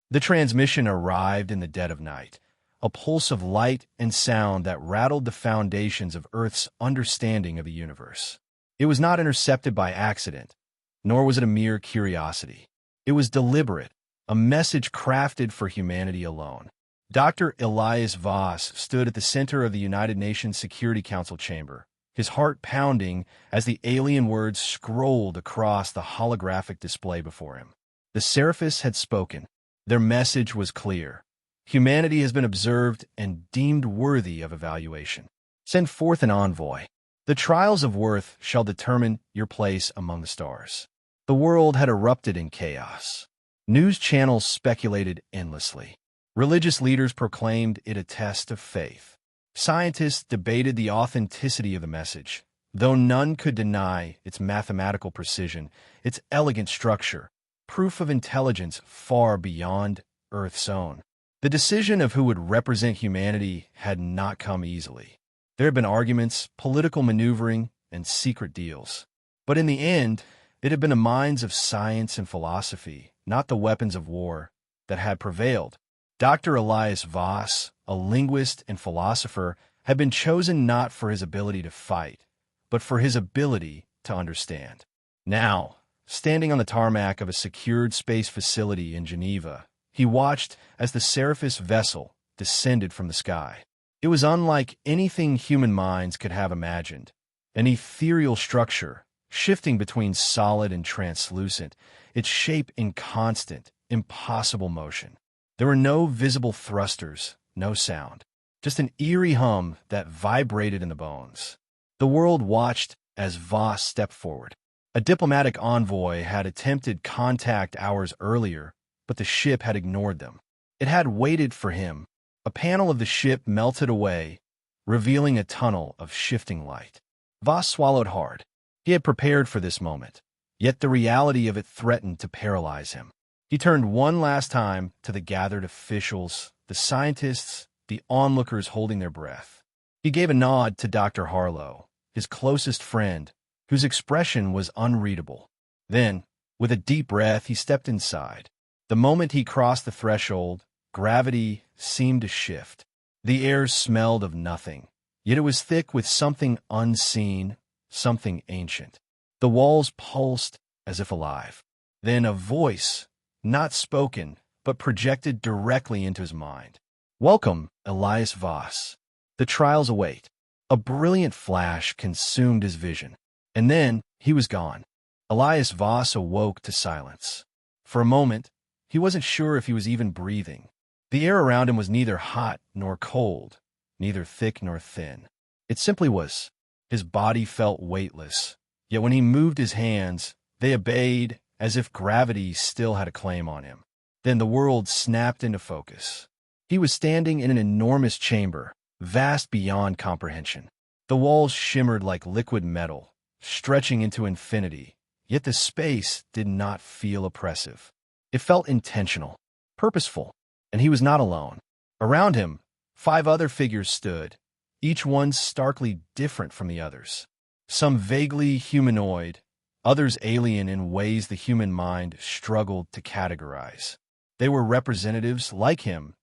The transmission arrived in the dead of night, a pulse of light and sound that rattled the foundations of Earth's understanding of the universe. It was not intercepted by accident, nor was it a mere curiosity. It was deliberate, a message crafted for humanity alone. Dr. Elias Voss stood at the center of the United Nations Security Council chamber, his heart pounding as the alien words scrolled across the holographic display before him. The Seraphis had spoken. Their message was clear. Humanity has been observed and deemed worthy of evaluation. Send forth an envoy. The trials of worth shall determine your place among the stars. The world had erupted in chaos. News channels speculated endlessly. Religious leaders proclaimed it a test of faith. Scientists debated the authenticity of the message, though none could deny its mathematical precision, its elegant structure, proof of intelligence far beyond Earth's own. The decision of who would represent humanity had not come easily. There had been arguments, political maneuvering, and secret deals. But in the end, it had been the minds of science and philosophy, not the weapons of war, that had prevailed. Dr. Elias Voss, a linguist and philosopher, had been chosen not for his ability to fight, but for his ability to understand. Now, standing on the tarmac of a secured space facility in Geneva, he watched as the Seraphis vessel descended from the sky. It was unlike anything human minds could have imagined. An ethereal structure, shifting between solid and translucent, its shape in constant, impossible motion. There were no visible thrusters, no sound, just an eerie hum that vibrated in the bones. The world watched as Voss stepped forward. A diplomatic envoy had attempted contact hours earlier, but the ship had ignored them. It had waited for him. A panel of the ship melted away, revealing a tunnel of shifting light. Voss swallowed hard. He had prepared for this moment, yet the reality of it threatened to paralyze him. He turned one last time to the gathered officials, the scientists, the onlookers holding their breath. He gave a nod to Dr. Harlow, his closest friend, whose expression was unreadable. Then, with a deep breath, he stepped inside. The moment he crossed the threshold, gravity seemed to shift. The air smelled of nothing, yet it was thick with something unseen, something ancient. The walls pulsed as if alive. Then a voice, not spoken, but projected directly into his mind. "Welcome, Elias Voss. The trials await." A brilliant flash consumed his vision, and then he was gone. Elias Voss awoke to silence. For a moment, he wasn't sure if he was even breathing. The air around him was neither hot nor cold, neither thick nor thin. It simply was. His body felt weightless, yet when he moved his hands, they obeyed as if gravity still had a claim on him. Then the world snapped into focus. He was standing in an enormous chamber, vast beyond comprehension. The walls shimmered like liquid metal, stretching into infinity, yet the space did not feel oppressive. It felt intentional, purposeful, and he was not alone. Around him, 5 other figures stood, each one starkly different from the others. Some vaguely humanoid, others alien in ways the human mind struggled to categorize. They were representatives like him,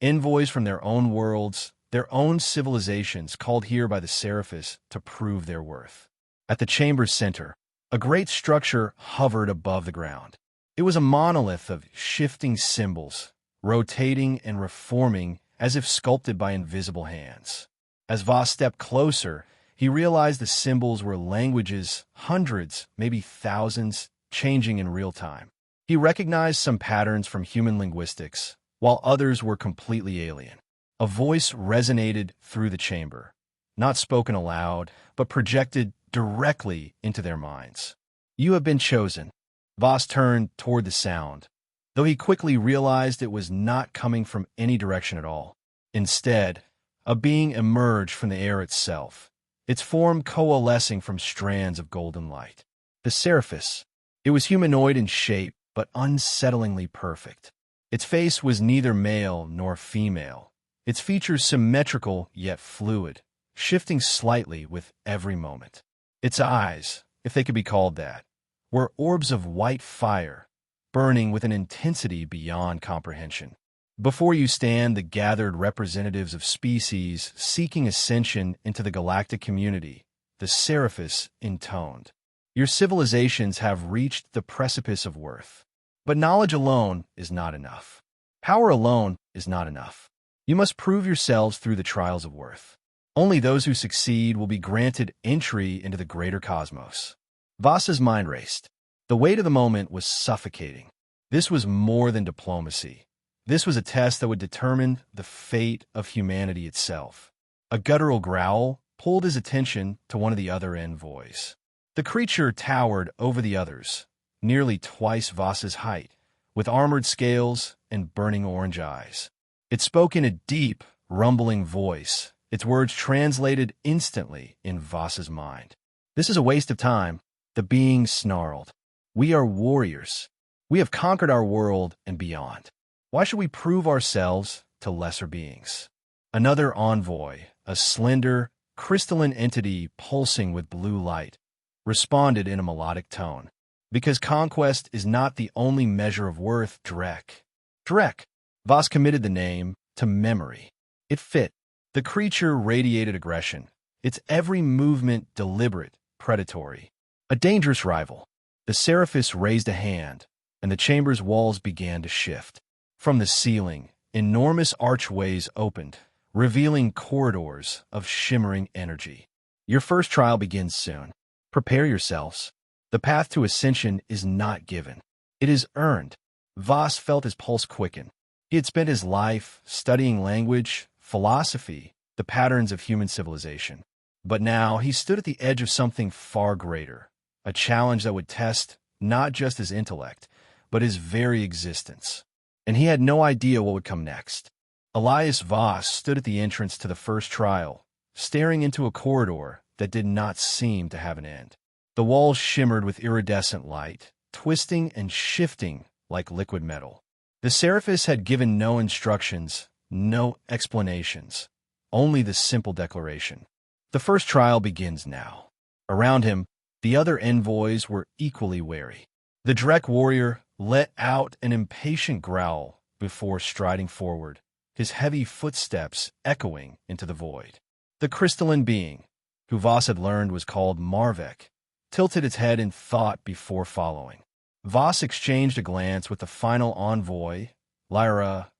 envoys from their own worlds, their own civilizations called here by the Seraphis to prove their worth. At the chamber's center, a great structure hovered above the ground. It was a monolith of shifting symbols, rotating and reforming as if sculpted by invisible hands. As Voss stepped closer, he realized the symbols were languages, hundreds, maybe thousands, changing in real time. He recognized some patterns from human linguistics, while others were completely alien. A voice resonated through the chamber, not spoken aloud, but projected directly into their minds. "You have been chosen." Voss turned toward the sound, though he quickly realized it was not coming from any direction at all. Instead, a being emerged from the air itself, its form coalescing from strands of golden light. The Seraphis. It was humanoid in shape, but unsettlingly perfect. Its face was neither male nor female, its features symmetrical yet fluid, shifting slightly with every moment. Its eyes, if they could be called that, were orbs of white fire, burning with an intensity beyond comprehension. Before you stand the gathered representatives of species seeking ascension into the galactic community, the Seraphis intoned. Your civilizations have reached the precipice of worth. But knowledge alone is not enough. Power alone is not enough. You must prove yourselves through the trials of worth. Only those who succeed will be granted entry into the greater cosmos. Voss's mind raced. The weight of the moment was suffocating. This was more than diplomacy. This was a test that would determine the fate of humanity itself. A guttural growl pulled his attention to one of the other envoys. The creature towered over the others, nearly twice Voss's height, with armored scales and burning orange eyes. It spoke in a deep, rumbling voice, its words translated instantly in Voss's mind. This is a waste of time, the being snarled. We are warriors. We have conquered our world and beyond. Why should we prove ourselves to lesser beings? Another envoy, a slender, crystalline entity pulsing with blue light, responded in a melodic tone. Because conquest is not the only measure of worth, Drek. Drek. Voss committed the name to memory. It fit. The creature radiated aggression, its every movement deliberate, predatory. A dangerous rival. The Seraphis raised a hand, and the chamber's walls began to shift. From the ceiling, enormous archways opened, revealing corridors of shimmering energy. Your first trial begins soon. Prepare yourselves. The path to ascension is not given. It is earned. Voss felt his pulse quicken. He had spent his life studying language, philosophy, the patterns of human civilization. But now he stood at the edge of something far greater, a challenge that would test not just his intellect, but his very existence. And he had no idea what would come next. Elias Voss stood at the entrance to the first trial, staring into a corridor that did not seem to have an end. The walls shimmered with iridescent light, twisting and shifting like liquid metal. The Seraphis had given no instructions, no explanations, only the simple declaration. The first trial begins now. Around him, the other envoys were equally wary. The Drek warrior let out an impatient growl before striding forward, his heavy footsteps echoing into the void. The crystalline being, who Voss had learned was called Marvek, tilted its head in thought before following. Voss exchanged a glance with the final envoy, Lyra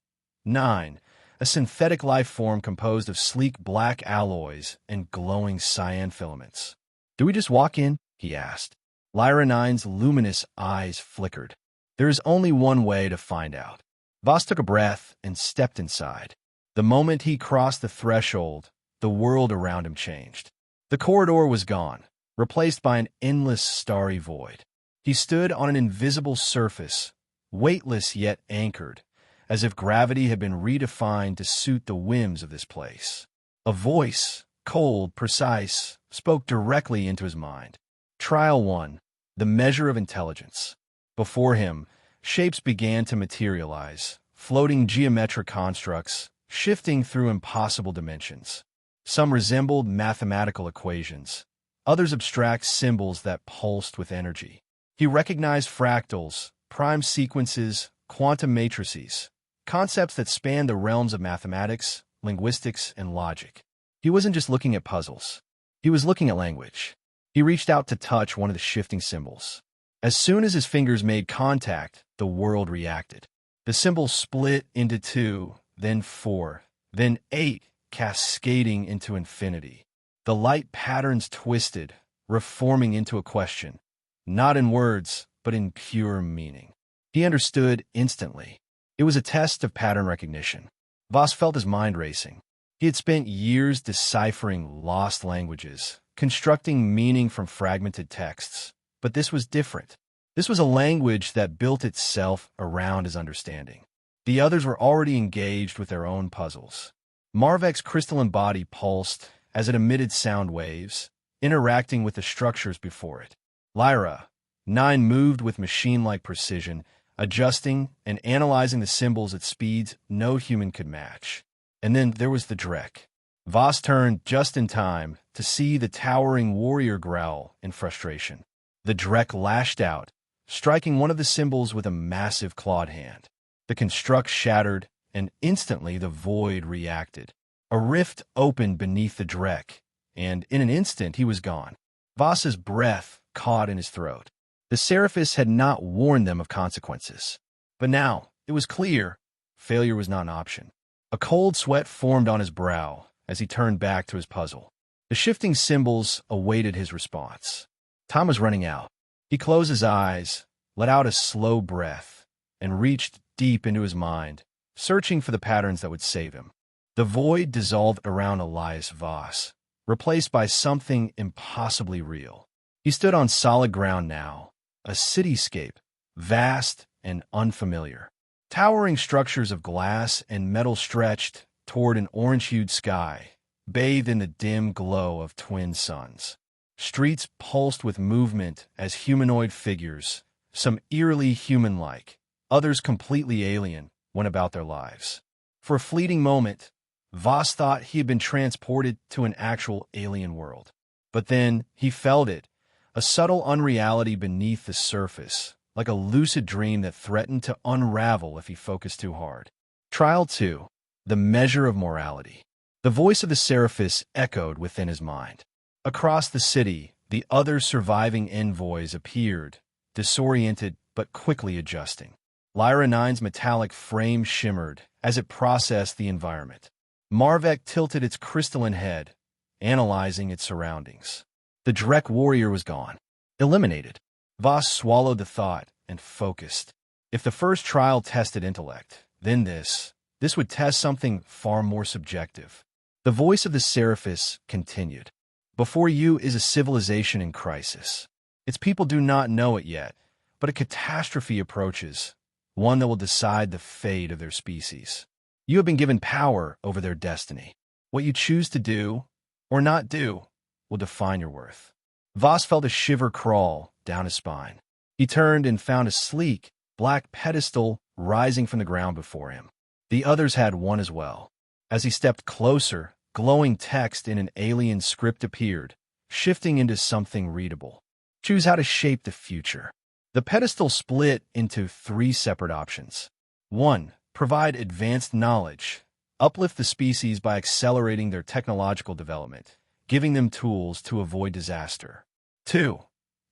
9, a synthetic life form composed of sleek black alloys and glowing cyan filaments. "Do we just walk in?" he asked. Lyra 9's luminous eyes flickered. "There is only one way to find out." Voss took a breath and stepped inside. The moment he crossed the threshold, the world around him changed. The corridor was gone, replaced by an endless starry void. He stood on an invisible surface, weightless yet anchored, as if gravity had been redefined to suit the whims of this place. A voice, cold, precise, spoke directly into his mind. Trial 1, the measure of intelligence. Before him, shapes began to materialize, floating geometric constructs, shifting through impossible dimensions. Some resembled mathematical equations, others abstract symbols that pulsed with energy. He recognized fractals, prime sequences, quantum matrices, concepts that spanned the realms of mathematics, linguistics, and logic. He wasn't just looking at puzzles. He was looking at language. He reached out to touch one of the shifting symbols. As soon as his fingers made contact, the world reacted. The symbol split into 2, then 4, then 8, cascading into infinity. The light patterns twisted, reforming into a question, not in words, but in pure meaning. He understood instantly. It was a test of pattern recognition. Voss felt his mind racing. He had spent years deciphering lost languages, constructing meaning from fragmented texts. But this was different. This was a language that built itself around his understanding. The others were already engaged with their own puzzles. Marvek's crystalline body pulsed as it emitted sound waves, interacting with the structures before it. Lyra 9 moved with machine-like precision, adjusting and analyzing the symbols at speeds no human could match. And then there was the Drek. Voss turned just in time to see the towering warrior growl in frustration. The Drek lashed out, striking one of the symbols with a massive clawed hand. The construct shattered, and instantly the void reacted. A rift opened beneath the Drek, and in an instant he was gone. Voss's breath caught in his throat. The Seraphis had not warned them of consequences. But now, it was clear, failure was not an option. A cold sweat formed on his brow as he turned back to his puzzle. The shifting symbols awaited his response. Time was running out. He closed his eyes, let out a slow breath, and reached deep into his mind, searching for the patterns that would save him. The void dissolved around Elias Voss, replaced by something impossibly real. He stood on solid ground now, a cityscape, vast and unfamiliar. Towering structures of glass and metal stretched toward an orange-hued sky, bathed in the dim glow of twin suns. Streets pulsed with movement as humanoid figures, some eerily human-like, others completely alien, went about their lives. For a fleeting moment, Voss thought he had been transported to an actual alien world. But then he felt it, a subtle unreality beneath the surface, like a lucid dream that threatened to unravel if he focused too hard. Trial 2. The Measure of Morality. The voice of the Seraphis echoed within his mind. Across the city, the other surviving envoys appeared, disoriented but quickly adjusting. Lyra 9's metallic frame shimmered as it processed the environment. Marvek tilted its crystalline head, analyzing its surroundings. The Drek warrior was gone. Eliminated. Voss swallowed the thought and focused. If the first trial tested intellect, then this would test something far more subjective. The voice of the Seraphis continued. Before you is a civilization in crisis. Its people do not know it yet, but a catastrophe approaches, one that will decide the fate of their species. You have been given power over their destiny. What you choose to do, or not do, will define your worth. Voss felt a shiver crawl down his spine. He turned and found a sleek, black pedestal rising from the ground before him. The others had one as well. As he stepped closer, glowing text in an alien script appeared, shifting into something readable. Choose how to shape the future. The pedestal split into 3 separate options. 1. Provide advanced knowledge. Uplift the species by accelerating their technological development, giving them tools to avoid disaster. 2.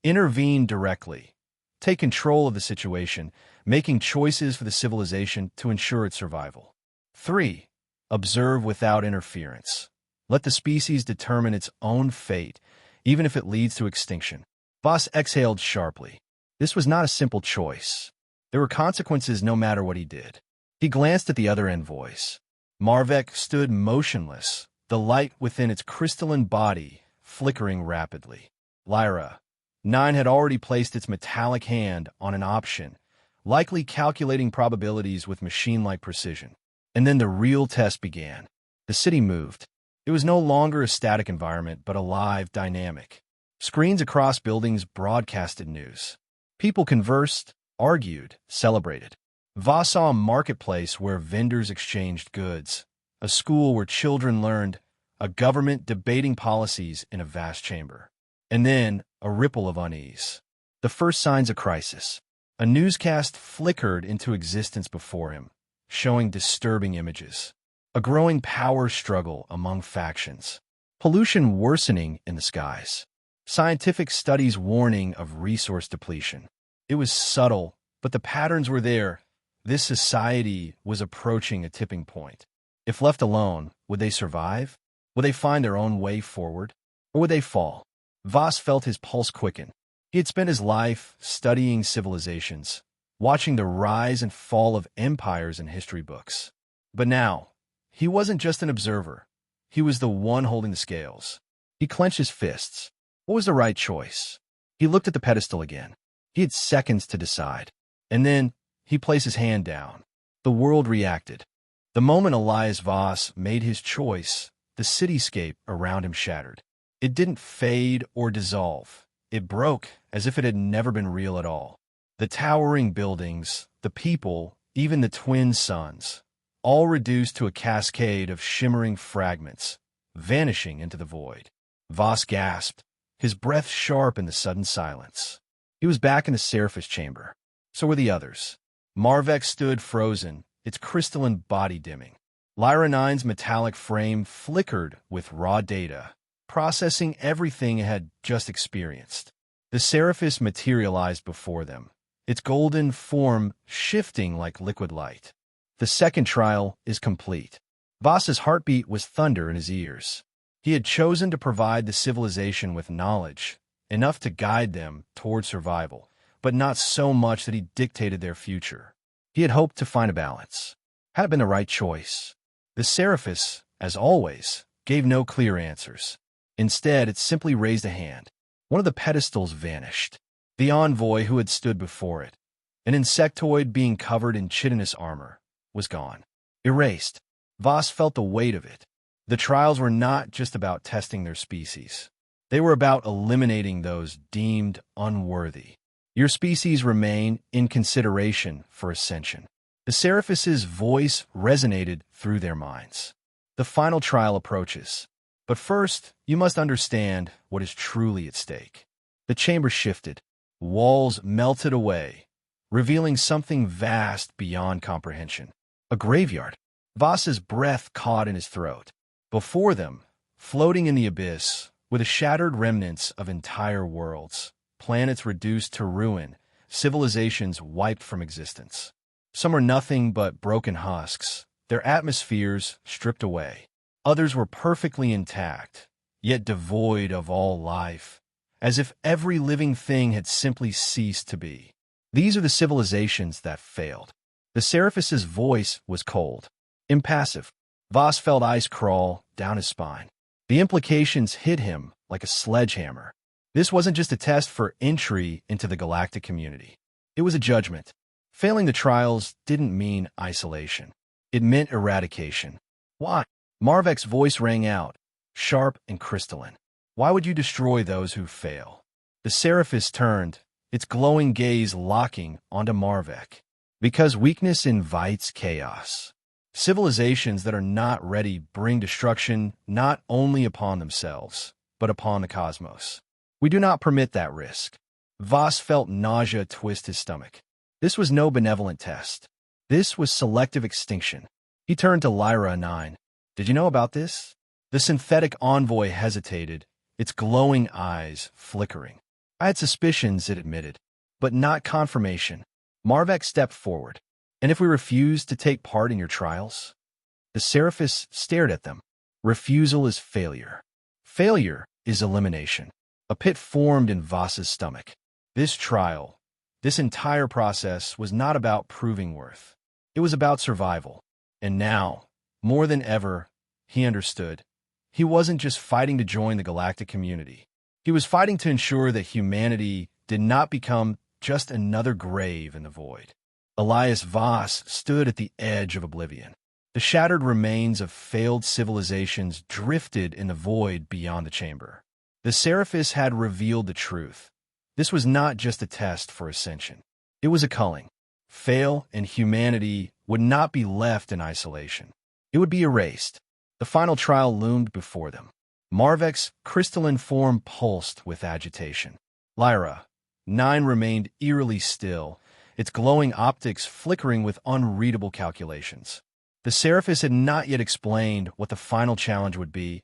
Intervene directly. Take control of the situation, making choices for the civilization to ensure its survival. 3. Observe without interference. Let the species determine its own fate, even if it leads to extinction. Voss exhaled sharply. This was not a simple choice. There were consequences no matter what he did. He glanced at the other envoys. Marvek stood motionless, the light within its crystalline body flickering rapidly. Lyra 9 had already placed its metallic hand on an option, likely calculating probabilities with machine-like precision. And then the real test began. The city moved. It was no longer a static environment, but alive, dynamic. Screens across buildings broadcasted news. People conversed, argued, celebrated. Voss saw a marketplace where vendors exchanged goods, a school where children learned, a government debating policies in a vast chamber. And then a ripple of unease. The first signs of crisis. A newscast flickered into existence before him, showing disturbing images. A growing power struggle among factions. Pollution worsening in the skies. Scientific studies warning of resource depletion. It was subtle, but the patterns were there. This society was approaching a tipping point. If left alone, would they survive? Would they find their own way forward? Or would they fall? Voss felt his pulse quicken. He had spent his life studying civilizations, watching the rise and fall of empires in history books. But now, he wasn't just an observer. He was the one holding the scales. He clenched his fists. What was the right choice? He looked at the pedestal again. He had seconds to decide. And then, he placed his hand down. The world reacted. The moment Elias Voss made his choice, the cityscape around him shattered. It didn't fade or dissolve. It broke as if it had never been real at all. The towering buildings, the people, even the twin suns, all reduced to a cascade of shimmering fragments, vanishing into the void. Voss gasped, his breath sharp in the sudden silence. He was back in the Seraphis chamber. So were the others. Marvek stood frozen, its crystalline body dimming. Lyra 9's metallic frame flickered with raw data, processing everything it had just experienced. The Seraphis materialized before them, its golden form shifting like liquid light. The second trial is complete. Voss's heartbeat was thunder in his ears. He had chosen to provide the civilization with knowledge, enough to guide them toward survival, but not so much that he dictated their future. He had hoped to find a balance. Had it been the right choice? The Seraphis, as always, gave no clear answers. Instead, it simply raised a hand. One of the pedestals vanished. The envoy who had stood before it, an insectoid being covered in chitinous armor, was gone. Erased. Voss felt the weight of it. The trials were not just about testing their species. They were about eliminating those deemed unworthy. Your species remain in consideration for ascension. The Seraphis' voice resonated through their minds. The final trial approaches. But first, you must understand what is truly at stake. The chamber shifted. Walls melted away, revealing something vast beyond comprehension. A graveyard. Voss's breath caught in his throat. Before them, floating in the abyss, were the shattered remnants of entire worlds, planets reduced to ruin, civilizations wiped from existence. Some were nothing but broken husks, their atmospheres stripped away. Others were perfectly intact, yet devoid of all life, as if every living thing had simply ceased to be. These are the civilizations that failed. The Seraphis' voice was cold, impassive. Voss felt ice crawl down his spine. The implications hit him like a sledgehammer. This wasn't just a test for entry into the Galactic community. It was a judgment. Failing the trials didn't mean isolation. It meant eradication. Why? Marvek's voice rang out, sharp and crystalline. Why would you destroy those who fail? The Seraphis turned, its glowing gaze locking onto Marvek. Because weakness invites chaos. Civilizations that are not ready bring destruction not only upon themselves, but upon the cosmos. We do not permit that risk. Voss felt nausea twist his stomach. This was no benevolent test. This was selective extinction. He turned to Lyra 9. Did you know about this? The synthetic envoy hesitated, its glowing eyes flickering. I had suspicions, it admitted, but not confirmation. Marvek stepped forward. And if we refuse to take part in your trials? The Seraphis stared at them. Refusal is failure. Failure is elimination. A pit formed in Voss's stomach. This trial, this entire process was not about proving worth. It was about survival. And now, more than ever, he understood. He wasn't just fighting to join the Galactic community. He was fighting to ensure that humanity did not become just another grave in the void. Elias Voss stood at the edge of oblivion. The shattered remains of failed civilizations drifted in the void beyond the chamber. The Seraphis had revealed the truth. This was not just a test for ascension. It was a culling. Fail, and humanity would not be left in isolation. It would be erased. The final trial loomed before them. Marvek's crystalline form pulsed with agitation. Lyra 9 remained eerily still, its glowing optics flickering with unreadable calculations. The Seraphis had not yet explained what the final challenge would be,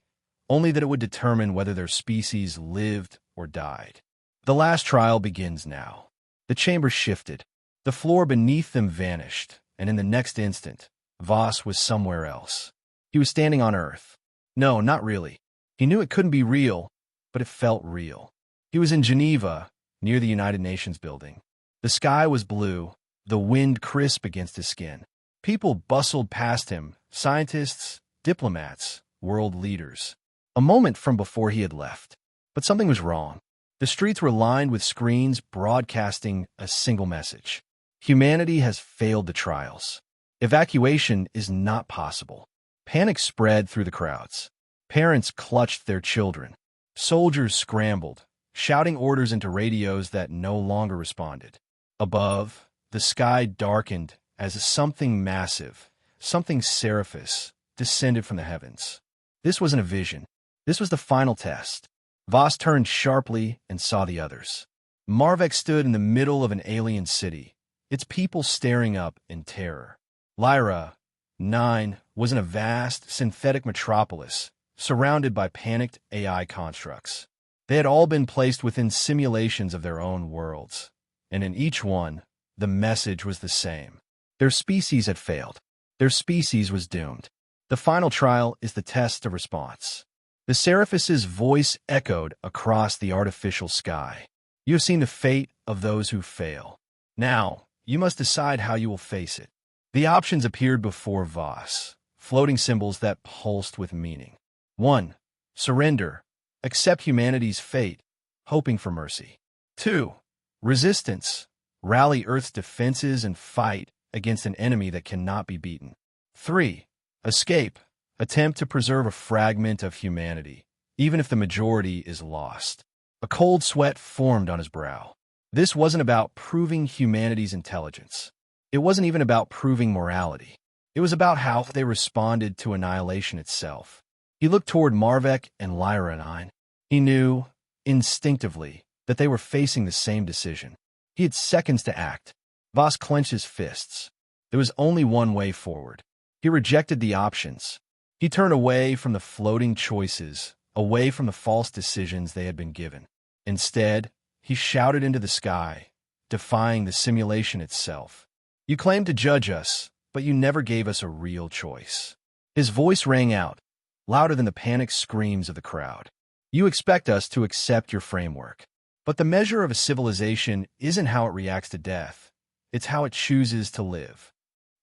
only that it would determine whether their species lived or died. The last trial begins now. The chamber shifted. The floor beneath them vanished, and in the next instant, Voss was somewhere else. He was standing on Earth. No, not really. He knew it couldn't be real, but it felt real. He was in Geneva, near the United Nations building. The sky was blue, the wind crisp against his skin. People bustled past him, scientists, diplomats, world leaders. A moment from before he had left. But something was wrong. The streets were lined with screens broadcasting a single message. Humanity has failed the trials. Evacuation is not possible. Panic spread through the crowds. Parents clutched their children. Soldiers scrambled, shouting orders into radios that no longer responded. Above, the sky darkened as something massive, something Seraphis, descended from the heavens. This wasn't a vision. This was the final test. Voss turned sharply and saw the others. Marvek stood in the middle of an alien city, its people staring up in terror. Lyra, 9, was in a vast, synthetic metropolis, surrounded by panicked AI constructs. They had all been placed within simulations of their own worlds, and in each one, the message was the same. Their species had failed. Their species was doomed. The final trial is the test of response. The Seraphis' voice echoed across the artificial sky. You have seen the fate of those who fail. Now, you must decide how you will face it. The options appeared before Voss, floating symbols that pulsed with meaning. 1. Surrender. Accept humanity's fate, hoping for mercy. 2. Resistance. Rally Earth's defenses and fight against an enemy that cannot be beaten. 3. Escape. Attempt to preserve a fragment of humanity, even if the majority is lost. A cold sweat formed on his brow. This wasn't about proving humanity's intelligence. It wasn't even about proving morality. It was about how they responded to annihilation itself. He looked toward Marvek and Lyra 9. He knew, instinctively, that they were facing the same decision. He had seconds to act. Voss clenched his fists. There was only one way forward. He rejected the options. He turned away from the floating choices, away from the false decisions they had been given. Instead, he shouted into the sky, defying the simulation itself. You claimed to judge us, but you never gave us a real choice. His voice rang out, louder than the panicked screams of the crowd. You expect us to accept your framework. But the measure of a civilization isn't how it reacts to death. It's how it chooses to live.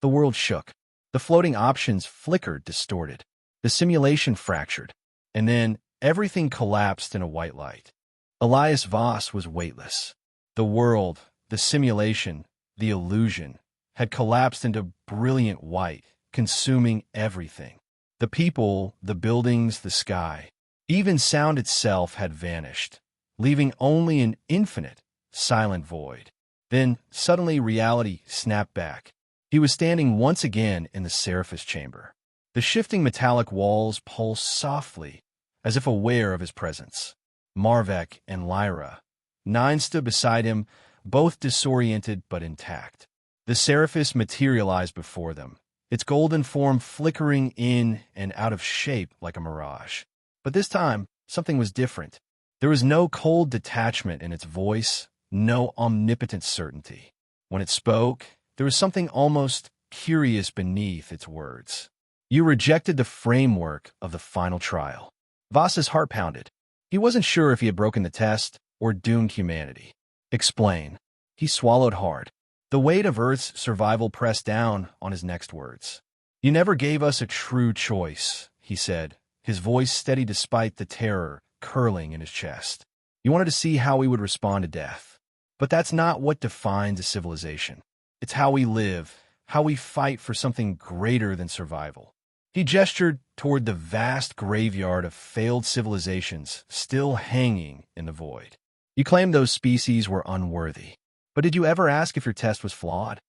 The world shook. The floating options flickered, distorted. The simulation fractured. And then everything collapsed in a white light. Elias Voss was weightless. The world, the simulation, the illusion, had collapsed into brilliant white, consuming everything. The people, the buildings, the sky. Even sound itself had vanished, leaving only an infinite, silent void. Then, suddenly, reality snapped back. He was standing once again in the Seraphis chamber. The shifting metallic walls pulsed softly, as if aware of his presence. Marvek and Lyra, 9, stood beside him, both disoriented but intact. The Seraphis materialized before them, its golden form flickering in and out of shape like a mirage. But this time, something was different. There was no cold detachment in its voice, no omnipotent certainty. When it spoke, there was something almost curious beneath its words. You rejected the framework of the final trial. Voss's heart pounded. He wasn't sure if he had broken the test or doomed humanity. Explain. He swallowed hard. The weight of Earth's survival pressed down on his next words. You never gave us a true choice, he said, his voice steady despite the terror curling in his chest. You wanted to see how we would respond to death. But that's not what defines a civilization. It's how we live, how we fight for something greater than survival. He gestured toward the vast graveyard of failed civilizations still hanging in the void. You claimed those species were unworthy. But did you ever ask if your test was flawed?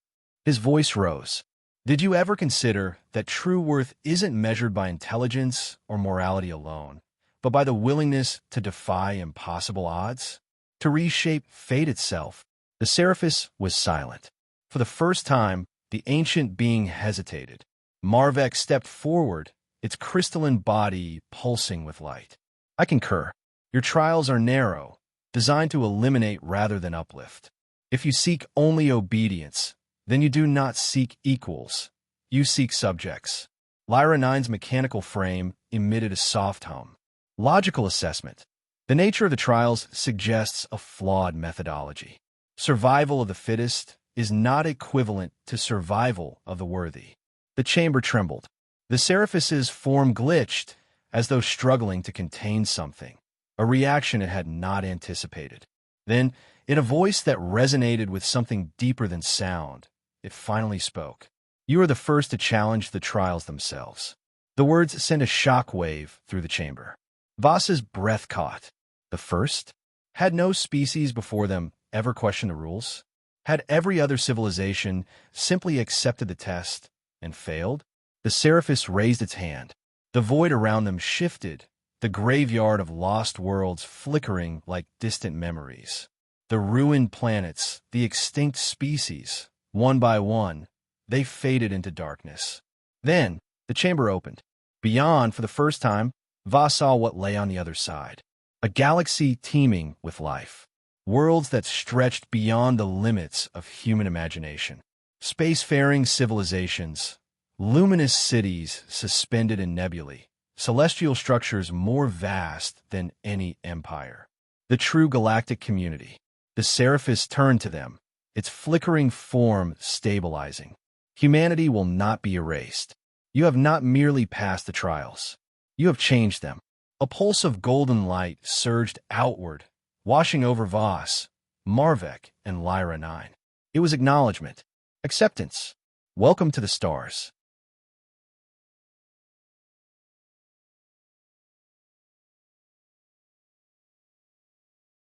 His voice rose. Did you ever consider that true worth isn't measured by intelligence or morality alone, but by the willingness to defy impossible odds? To reshape fate itself? The Seraphis was silent. For the first time, the ancient being hesitated. Marvek stepped forward, its crystalline body pulsing with light. I concur. Your trials are narrow, designed to eliminate rather than uplift. If you seek only obedience, then you do not seek equals. You seek subjects. Lyra 9's mechanical frame emitted a soft hum. Logical assessment. The nature of the trials suggests a flawed methodology. Survival of the fittest is not equivalent to survival of the worthy. The chamber trembled. The Seraphis' form glitched, as though struggling to contain something, a reaction it had not anticipated. Then, in a voice that resonated with something deeper than sound, it finally spoke. You are the first to challenge the trials themselves. The words sent a shock wave through the chamber. Voss's breath caught. The first? Had no species before them ever questioned the rules? Had every other civilization simply accepted the test and failed? The Seraphis raised its hand. The void around them shifted, the graveyard of lost worlds flickering like distant memories. The ruined planets, the extinct species, one by one, they faded into darkness. Then, the chamber opened. Beyond, for the first time, Voss saw what lay on the other side. A galaxy teeming with life. Worlds that stretched beyond the limits of human imagination. Spacefaring civilizations, luminous cities suspended in nebulae, celestial structures more vast than any empire. The true galactic community. The Seraphis turned to them, its flickering form stabilizing. Humanity will not be erased. You have not merely passed the trials. You have changed them. A pulse of golden light surged outward, washing over Voss, Marvek, and Lyra 9. It was acknowledgement. Acceptance. Welcome to the stars.